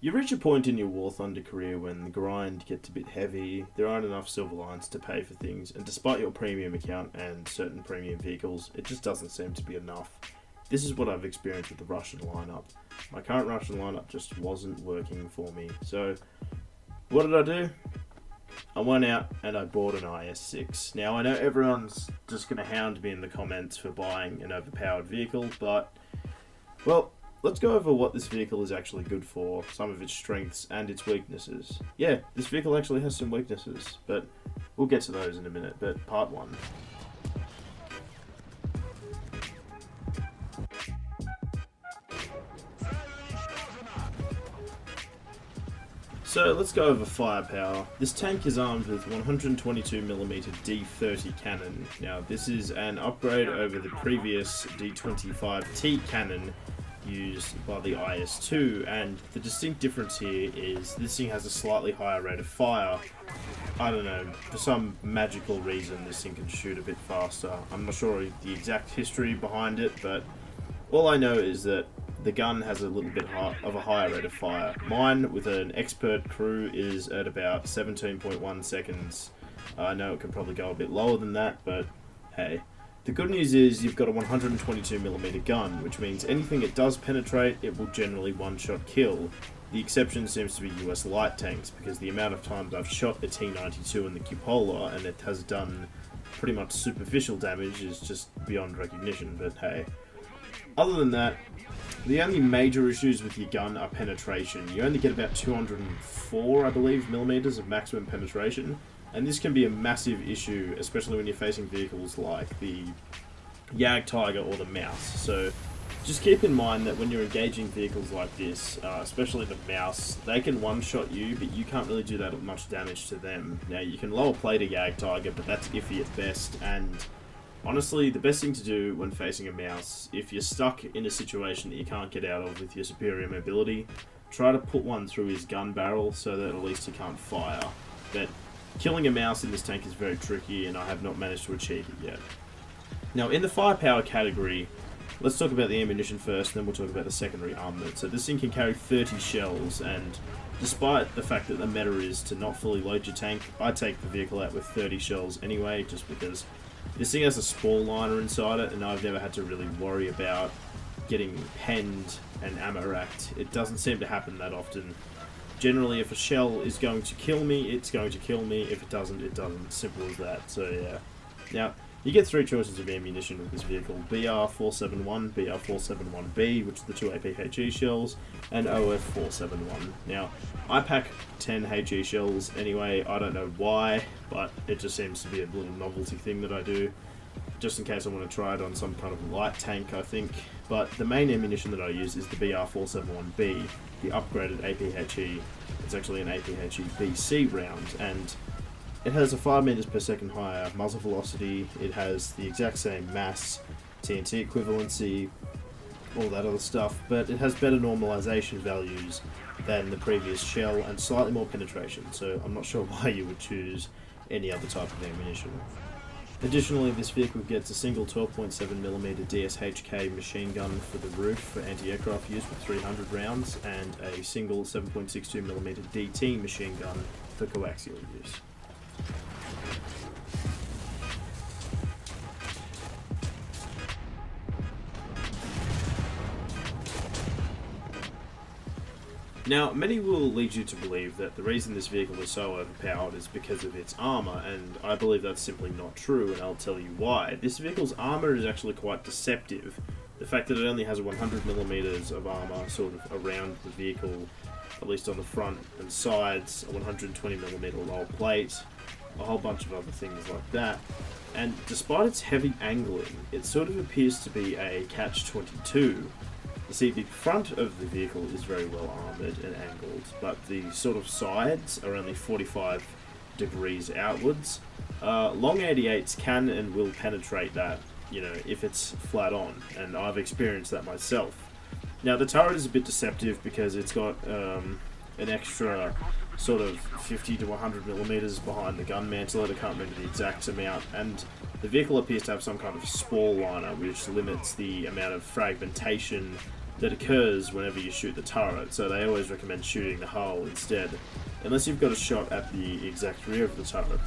You reach a point in your War Thunder career when the grind gets a bit heavy, there aren't enough silver lines to pay for things, and despite your premium account and certain premium vehicles, it just doesn't seem to be enough. This is what I've experienced with the Russian lineup. My current Russian lineup just wasn't working for me. So, what did I do? I went out and I bought an IS-6. Now, I know everyone's just going to hound me in the comments for buying an overpowered vehicle, but, well, let's go over what this vehicle is actually good for, some of its strengths and its weaknesses. Yeah, this vehicle actually has some weaknesses, but we'll get to those in a minute, but part 1. So let's go over firepower. This tank is armed with 122mm D30 cannon. Now this is an upgrade over the previous D25T cannon used by the IS-2, and the distinct difference here is this thing has a slightly higher rate of fire. I don't know, for some magical reason this thing can shoot a bit faster. I'm not sure the exact history behind it, but all I know is that the gun has a little bit of a higher rate of fire. Mine, with an expert crew, is at about 17.1 seconds. I know it can probably go a bit lower than that, but hey. The good news is you've got a 122mm gun, which means anything it does penetrate, it will generally one-shot kill. The exception seems to be US light tanks, because the amount of times I've shot a T-92 in the cupola and it has done pretty much superficial damage is just beyond recognition, but hey. Other than that, the only major issues with your gun are penetration. You only get about 204, I believe, millimeters of maximum penetration, and this can be a massive issue, especially when you're facing vehicles like the Jagdtiger or the Mouse. So just keep in mind that when you're engaging vehicles like this, especially the Mouse, they can one-shot you, but you can't really do that much damage to them. Now, you can lower plate a Jagdtiger, but that's iffy at best, and honestly, the best thing to do when facing a Mouse, if you're stuck in a situation that you can't get out of with your superior mobility, try to put one through his gun barrel so that at least he can't fire. But killing a Mouse in this tank is very tricky, and I have not managed to achieve it yet. Now, in the firepower category, let's talk about the ammunition first, then we'll talk about the secondary armament. So this thing can carry 30 shells, and despite the fact that the meta is to not fully load your tank, I take the vehicle out with 30 shells anyway, just because this thing has a spall liner inside it, and I've never had to really worry about getting penned and ammo racked. It doesn't seem to happen that often. Generally, if a shell is going to kill me, it's going to kill me. If it doesn't, it doesn't. Simple as that. So yeah. Now, you get 3 choices of ammunition with this vehicle: BR-471, BR-471B, which are the 2 APHE shells, and OF-471. Now, I pack 10 HE shells anyway. I don't know why, but it just seems to be a little novelty thing that I do, just in case I want to try it on some kind of light tank, I think. But the main ammunition that I use is the BR-471B, the upgraded APHE. It's actually an APHE BC round, and it has a 5 meters per second higher muzzle velocity. It has the exact same mass, TNT equivalency, all that other stuff, but it has better normalization values than the previous shell and slightly more penetration, so I'm not sure why you would choose any other type of ammunition. Additionally, this vehicle gets a single 12.7mm DSHK machine gun for the roof for anti-aircraft use with 300 rounds, and a single 7.62mm DT machine gun for coaxial use. Now, many will lead you to believe that the reason this vehicle is so overpowered is because of its armor, and I believe that's simply not true, and I'll tell you why. This vehicle's armor is actually quite deceptive. The fact that it only has 100mm of armor sort of around the vehicle, at least on the front and sides, a 120mm lower plate, a whole bunch of other things like that. And despite its heavy angling, it sort of appears to be a catch-22. You see, the front of the vehicle is very well armoured and angled, but the sort of sides are only 45 degrees outwards. Long 88s can and will penetrate that, you know, if it's flat on, and I've experienced that myself. Now, the turret is a bit deceptive because it's got an extra sort of 50 to 100mm behind the gun mantlet. I can't remember the exact amount, and the vehicle appears to have some kind of spall liner which limits the amount of fragmentation that occurs whenever you shoot the turret, so they always recommend shooting the hull instead, unless you've got a shot at the exact rear of the turret.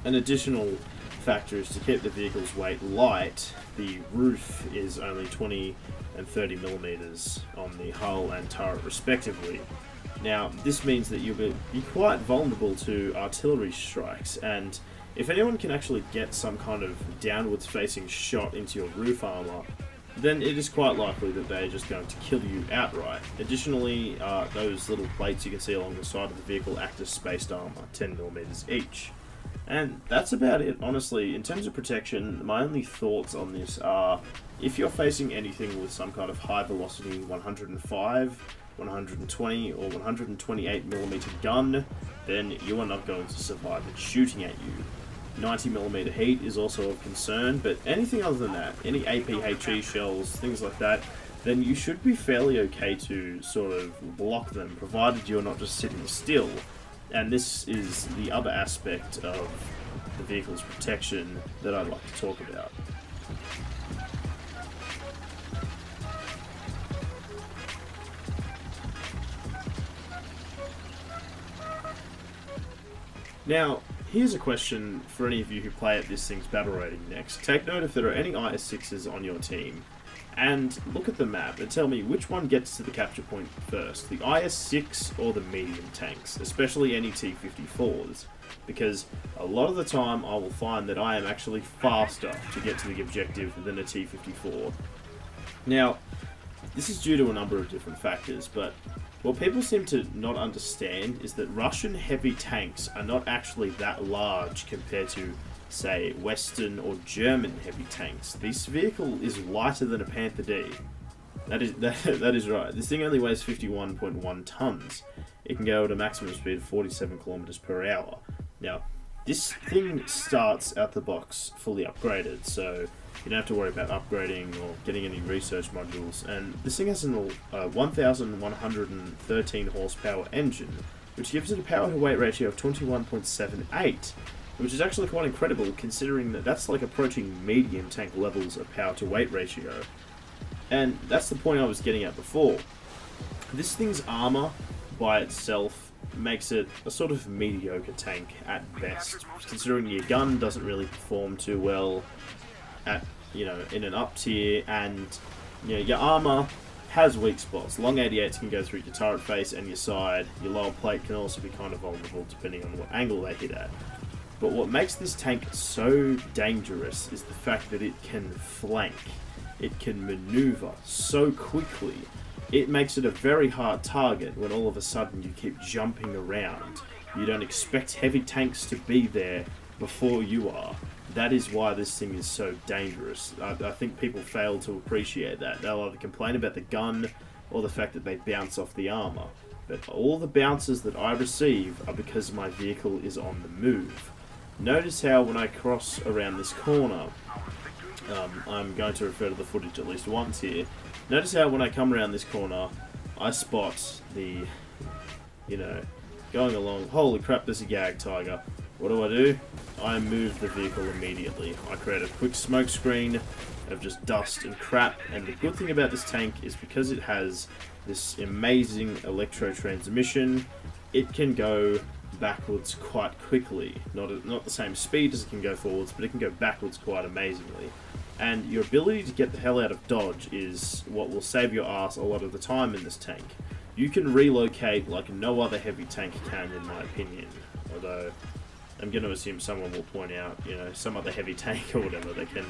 An additional factor is to keep the vehicle's weight light. The roof is only 20 and 30 millimeters on the hull and turret respectively. Now, this means that you'll be quite vulnerable to artillery strikes, and if anyone can actually get some kind of downwards facing shot into your roof armor, then it is quite likely that they're just going to kill you outright. Additionally, those little plates you can see along the side of the vehicle act as spaced armor, 10 millimeters each. And that's about it, honestly. In terms of protection, my only thoughts on this are, if you're facing anything with some kind of high velocity 105, 120 or 128 millimeter gun, then you are not going to survive it shooting at you. 90 millimeter heat is also of concern, but anything other than that, any APHE shells, things like that, then you should be fairly okay to sort of block them, provided you're not just sitting still. And this is the other aspect of the vehicle's protection that I'd like to talk about. Now, here's a question for any of you who play at this thing's battle rating next. Take note if there are any IS-6s on your team, and look at the map and tell me which one gets to the capture point first, the IS-6 or the medium tanks, especially any T-54s, because a lot of the time I will find that I am actually faster to get to the objective than a T-54. Now, this is due to a number of different factors, but what people seem to not understand is that Russian heavy tanks are not actually that large compared to, say, Western or German heavy tanks. This vehicle is lighter than a Panther D. That is right. This thing only weighs 51.1 tons. It can go at a maximum speed of 47 kilometers per hour. Now, this thing starts out the box fully upgraded, so you don't have to worry about upgrading or getting any research modules. And this thing has a 1,113 horsepower engine, which gives it a power to weight ratio of 21.78, which is actually quite incredible considering that that's like approaching medium tank levels of power to weight ratio. And that's the point I was getting at before. This thing's armor by itself makes it a sort of mediocre tank at best, considering your gun doesn't really perform too well at, in an up tier, and your armor has weak spots. Long 88s can go through your turret face and your side. Your lower plate can also be kind of vulnerable depending on what angle they hit at. But what makes this tank so dangerous is the fact that it can flank. It can maneuver so quickly. It makes it a very hard target when all of a sudden you keep jumping around. You don't expect heavy tanks to be there before you are. That is why this thing is so dangerous. I think people fail to appreciate that. They'll either complain about the gun or the fact that they bounce off the armor. But all the bounces that I receive are because my vehicle is on the move. Notice how when I cross around this corner, I'm going to refer to the footage at least once here. Notice how when I come around this corner, I spot the, going along, holy crap, there's a gag tiger. What do? I move the vehicle immediately. I create a quick smoke screen of just dust and crap, and the good thing about this tank is because it has this amazing electro transmission, it can go backwards quite quickly. Not the same speed as it can go forwards, but it can go backwards quite amazingly. And your ability to get the hell out of dodge is what will save your ass a lot of the time in this tank. You can relocate like no other heavy tank can, in my opinion. Although, I'm going to assume someone will point out, some other heavy tank or whatever that can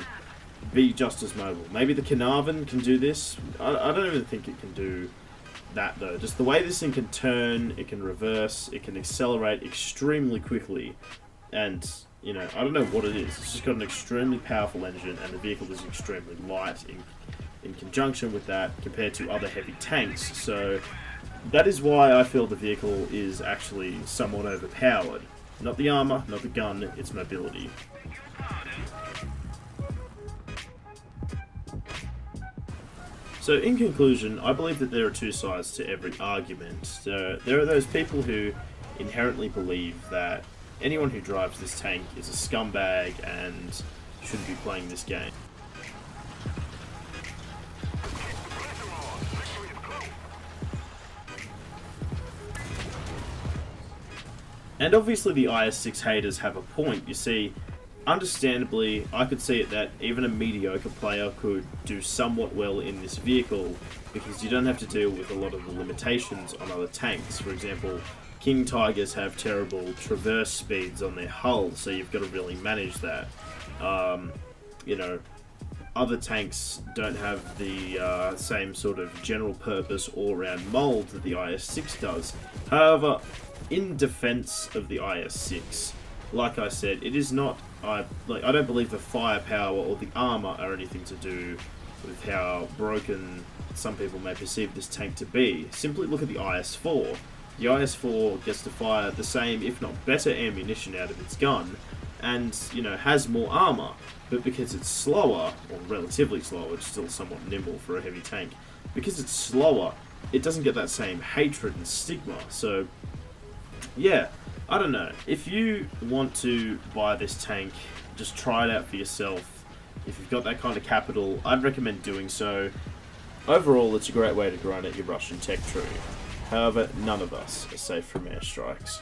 be just as mobile. Maybe the Carnarvon can do this. I don't even think it can do that though. Just the way this thing can turn, it can reverse, it can accelerate extremely quickly, and I don't know what it is. It's just got an extremely powerful engine, and the vehicle is extremely light in conjunction with that compared to other heavy tanks. So that is why I feel the vehicle is actually somewhat overpowered. Not the armor, not the gun, its mobility. So in conclusion, I believe that there are two sides to every argument. There are those people who inherently believe that anyone who drives this tank is a scumbag and shouldn't be playing this game. And obviously the IS-6 haters have a point. You see, understandably, I could see it that even a mediocre player could do somewhat well in this vehicle because you don't have to deal with a lot of the limitations on other tanks. For example, King Tigers have terrible traverse speeds on their hull, so you've got to really manage that. You know, other tanks don't have the same sort of general purpose all-round mold that the IS-6 does. However, in defense of the IS-6, like I said, it is not. I don't believe the firepower or the armor are anything to do with how broken some people may perceive this tank to be. Simply look at the IS-4. The IS-4 gets to fire the same, if not better, ammunition out of its gun, and has more armor. But because it's slower, or relatively slower, it's still somewhat nimble for a heavy tank. Because it's slower, it doesn't get that same hatred and stigma. So, yeah, I don't know. If you want to buy this tank, just try it out for yourself. If you've got that kind of capital, I'd recommend doing so. Overall, it's a great way to grind out your Russian tech tree. However, none of us are safe from airstrikes.